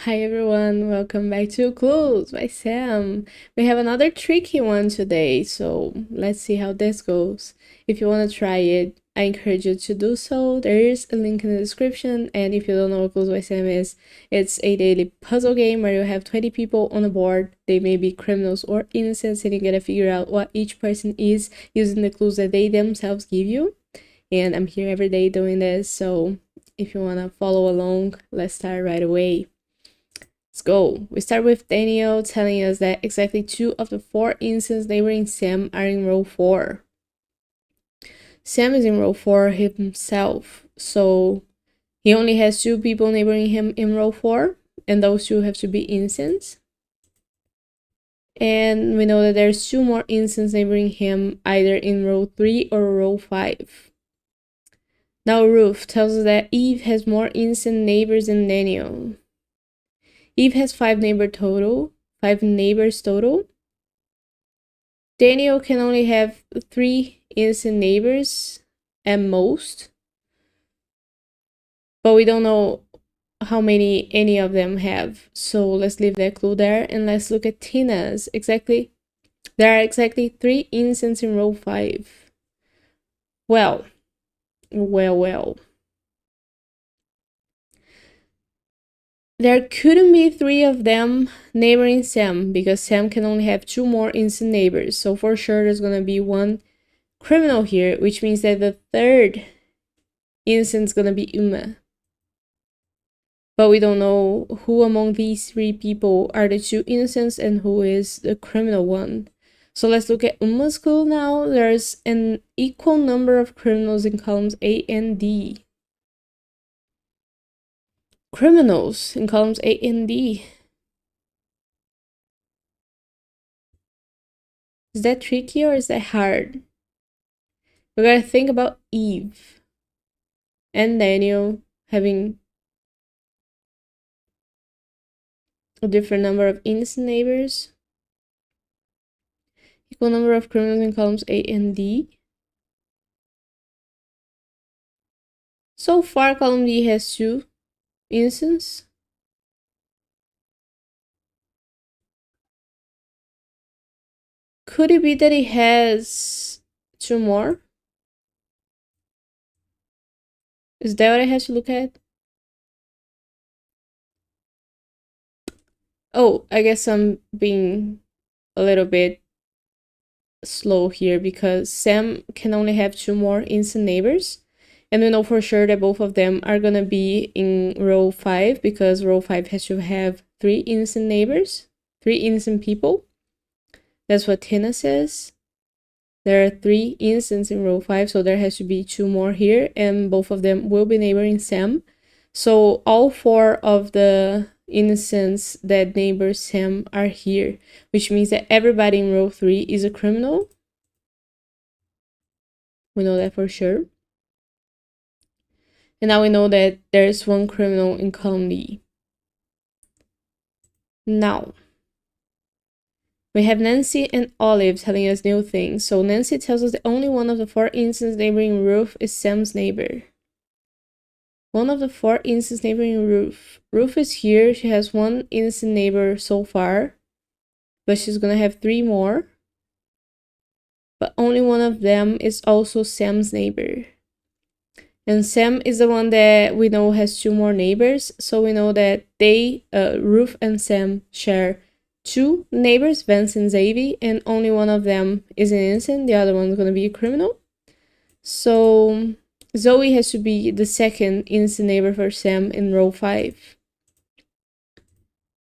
Hi everyone, welcome back to Clues by Sam. We have another tricky one today, so let's see how this goes. If you want to try it, I encourage you to do so. There is a link in the description, and if you don't know what Clues by Sam is, it's a daily puzzle game where you have 20 people on a board. They may be criminals or innocents, and you gotta figure out what each person is using the clues that they themselves give you. And I'm here every day doing this, so if you want to follow along, let's start right away. Let's go. We start with Daniel telling us that exactly 2 of the 4 instants neighboring Sam are in row 4. Sam is in row 4 himself, so he only has 2 people neighboring him in row 4, and those 2 have to be instants. And we know that there's 2 more instants neighboring him, either in row 3 or row 5. Now Ruth tells us that Eve has more instant neighbors than Daniel. Eve has 5 neighbors total. Daniel can only have 3 instant neighbors at most, but we don't know how many any of them have. So let's leave that clue there and let's look at Tina's. There are exactly 3 instants in row 5. Well. There couldn't be 3 of them neighboring Sam because Sam can only have 2 more instant neighbors. So for sure there's gonna be 1 criminal here, which means that the 3rd instant is gonna be Uma. But we don't know who among these 3 people are the 2 innocents and who is the criminal one. So let's look at Uma's clue now. There's an equal number of criminals in columns A and D. Criminals in columns A and D. Is that tricky or is that hard? We gotta think about Eve and Daniel having a different number of innocent neighbors. Equal number of criminals in columns A and D. So far, column D has 2 innocents. Could it be that it has 2 more? Is that what I have to look at? Oh, I guess I'm being a little bit slow here because Sam can only have 2 more instant neighbors. And we know for sure that both of them are gonna be in row 5 because row 5 has to have 3 innocent neighbors, 3 innocent people. That's what Tina says. There are 3 instants in row 5, so there has to be 2 more here, and both of them will be neighboring Sam. So all 4 of the innocents that neighbor Sam are here, which means that everybody in row 3 is a criminal. We know that for sure. And now we know that there's 1 criminal in column D. Now, we have Nancy and Olive telling us new things. So Nancy tells us that only one of the 4 instants neighboring Ruth is Sam's neighbor. One of the 4 instants neighboring Ruth. Ruth is here. She has 1 instant neighbor so far, but she's gonna have 3 more. But only one of them is also Sam's neighbor. And Sam is the one that we know has 2 more neighbors. So we know that Ruth and Sam share 2 neighbors, Vance and Zavy, and only one of them is an innocent. The other one's gonna be a criminal. So Zoe has to be the 2nd innocent neighbor for Sam in row 5.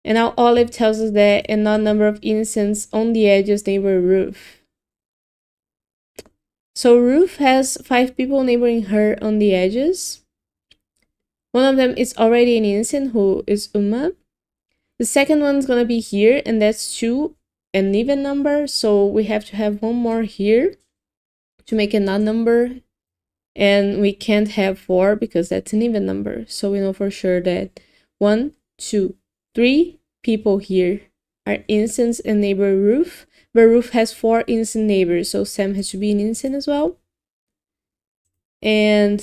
And now Olive tells us that an odd number of innocents on the edges neighbor Ruth. So Ruth has 5 people neighboring her on the edges. One of them is already an innocent, who is Uma. The second one's gonna be here, and that's 2, an even number. So we have to have 1 more here to make an odd number. And we can't have 4 because that's an even number. So we know for sure that 1, 2, 3 people here are innocents and neighbor Ruth. But Ruth has 4 innocent neighbors, so Sam has to be an innocent as well. And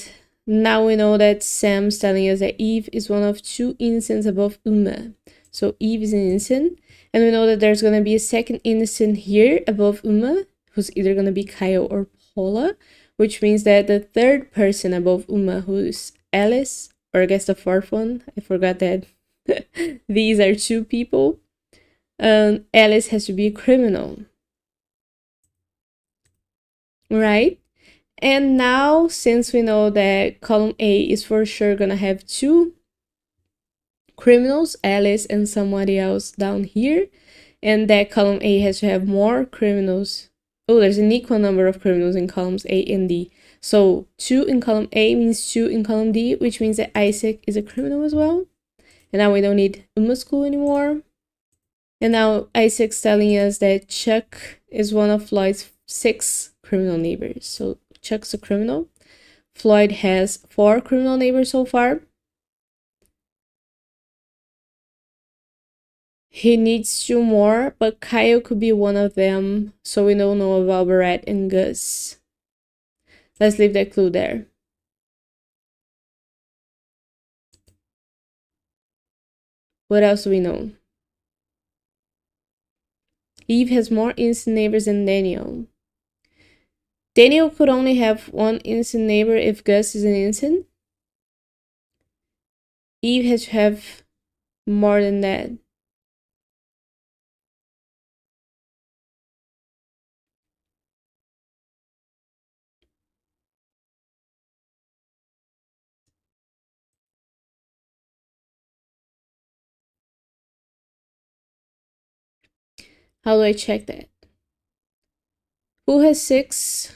Now we know that Sam's telling us that Eve is one of two innocents above Uma. So Eve is an innocent. And we know that there's going to be a second innocent here above Uma, who's either going to be Kyle or Paula, which means that the third person above Uma, who's Alice, or I guess the fourth one, I forgot that these are two people, Alice has to be a criminal. Right? And now, since we know that column A is for sure gonna have two criminals, Alice and somebody else down here, and that column A has to have more criminals. Oh, there's an equal number of criminals in columns A and D. So 2 in column A means 2 in column D, which means that Isaac is a criminal as well. And now we don't need Uma School anymore. And now Isaac's telling us that Chuck is one of Floyd's 6 criminal neighbors. So Chuck's a criminal. Floyd has 4 criminal neighbors so far. He needs 2 more, but Kyle could be one of them, so we don't know about Barrett and Gus. Let's leave that clue there. What else do we know? Eve has more innocent neighbors than Daniel. Daniel could only have 1 innocent neighbor if Gus is an innocent. Eve has to have more than that. How do I check that? Who has 6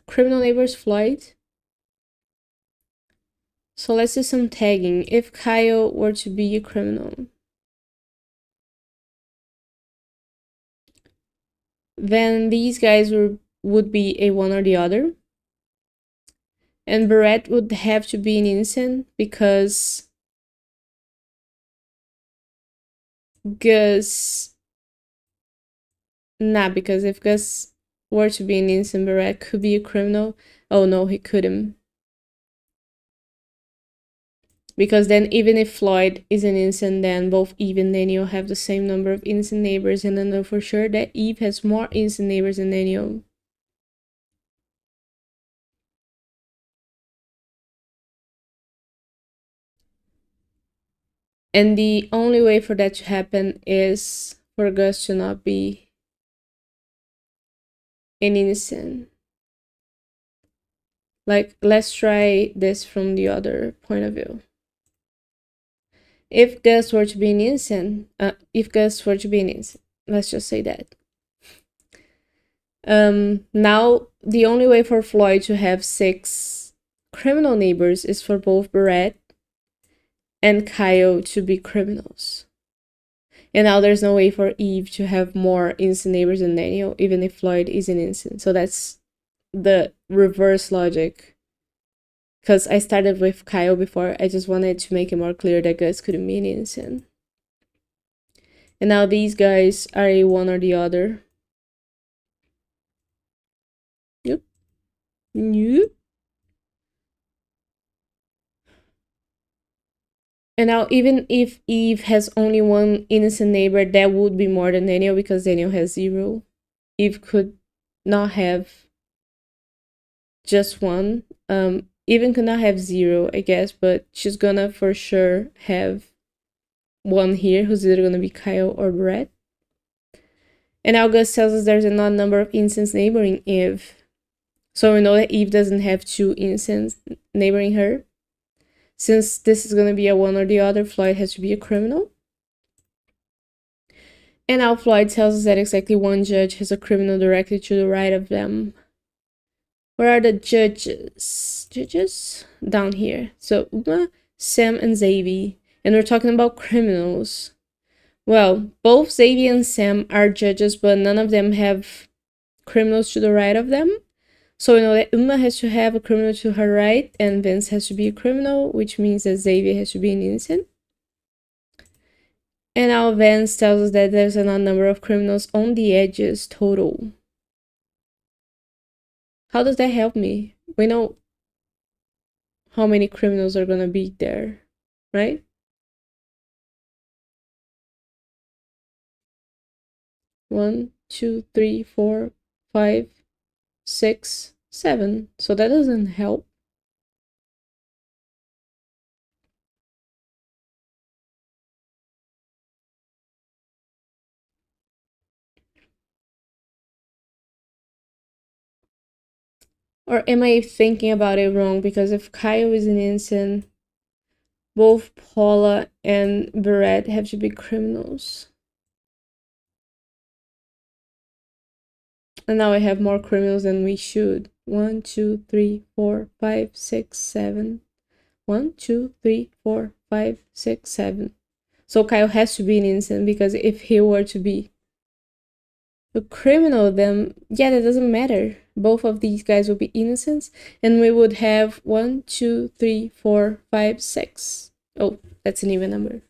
criminal neighbors? Floyd. So let's do some tagging. If Kyle were to be a criminal, then these guys would be a one or the other. And Barrett would have to be an innocent because Gus... Nah, because if Gus were to be an innocent, Barrett could be a criminal. Oh no, he couldn't. Because then even if Floyd is an innocent, then both Eve and Daniel have the same number of innocent neighbors, and I know for sure that Eve has more innocent neighbors than Daniel. And the only way for that to happen is for Gus to not be an innocent. Like, let's try this from the other point of view. If Gus were to be an innocent, let's just say that. Now, the only way for Floyd to have 6 criminal neighbors is for both Barrett and Kyle to be criminals. And now there's no way for Eve to have more innocent neighbors than Daniel, even if Floyd is an innocent. So that's the reverse logic. Because I started with Kyle before, I just wanted to make it more clear that Gus couldn't be an innocent. And now these guys are a one or the other. Yep. Yep. And now even if Eve has only 1 innocent neighbor, that would be more than Daniel because Daniel has 0. Eve could not have just 1. Even could not have 0, I guess, but she's gonna for sure have 1 here, who's either gonna be Kyle or Brett. And August tells us there's an odd number of innocents neighboring Eve. So we know that Eve doesn't have 2 innocents neighboring her. Since this is gonna be a one or the other, Floyd has to be a criminal. And now Floyd tells us that exactly 1 judge has a criminal directly to the right of them. Where are the judges? Judges? Down here. So Uma, Sam, and Xavier. And we're talking about criminals. Well, both Xavier and Sam are judges, but none of them have criminals to the right of them. So we know that Uma has to have a criminal to her right, and Vince has to be a criminal, which means that Xavier has to be an innocent. And now Vince tells us that there's an odd number of criminals on the edges total. How does that help me? we know how many criminals are gonna be there, right? One, two, three, four, five, 6, 7. So that doesn't help. Or am I thinking about it wrong? Because if Kyle is an innocent, both Paula and Barrett have to be criminals. And now I have more criminals than we should. 1, 2, 3, 4, 5, 6, 7. 1, 2, 3, 4, 5, 6, 7. So Kyle has to be an innocent because if he were to be a criminal, then yeah, that doesn't matter. Both of these guys would be innocents, and we would have 1, 2, 3, 4, 5, 6. Oh, that's an even number.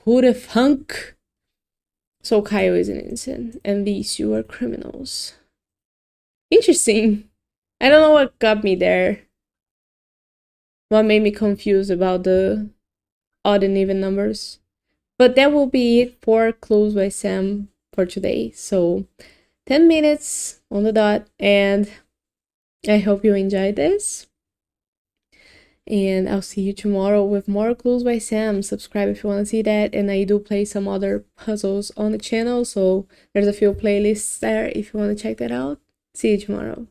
Who the funk? So Kyle is an innocent, and these two are criminals. Interesting. I don't know what got me there. What made me confused about the odd and even numbers. But that will be it for Clues by Sam for today. So 10 minutes on the dot, and I hope you enjoyed this. And I'll see you tomorrow with more Clues by Sam. Subscribe if you want to see that. And I do play some other puzzles on the channel, so there's a few playlists there if you want to check that out. See you tomorrow.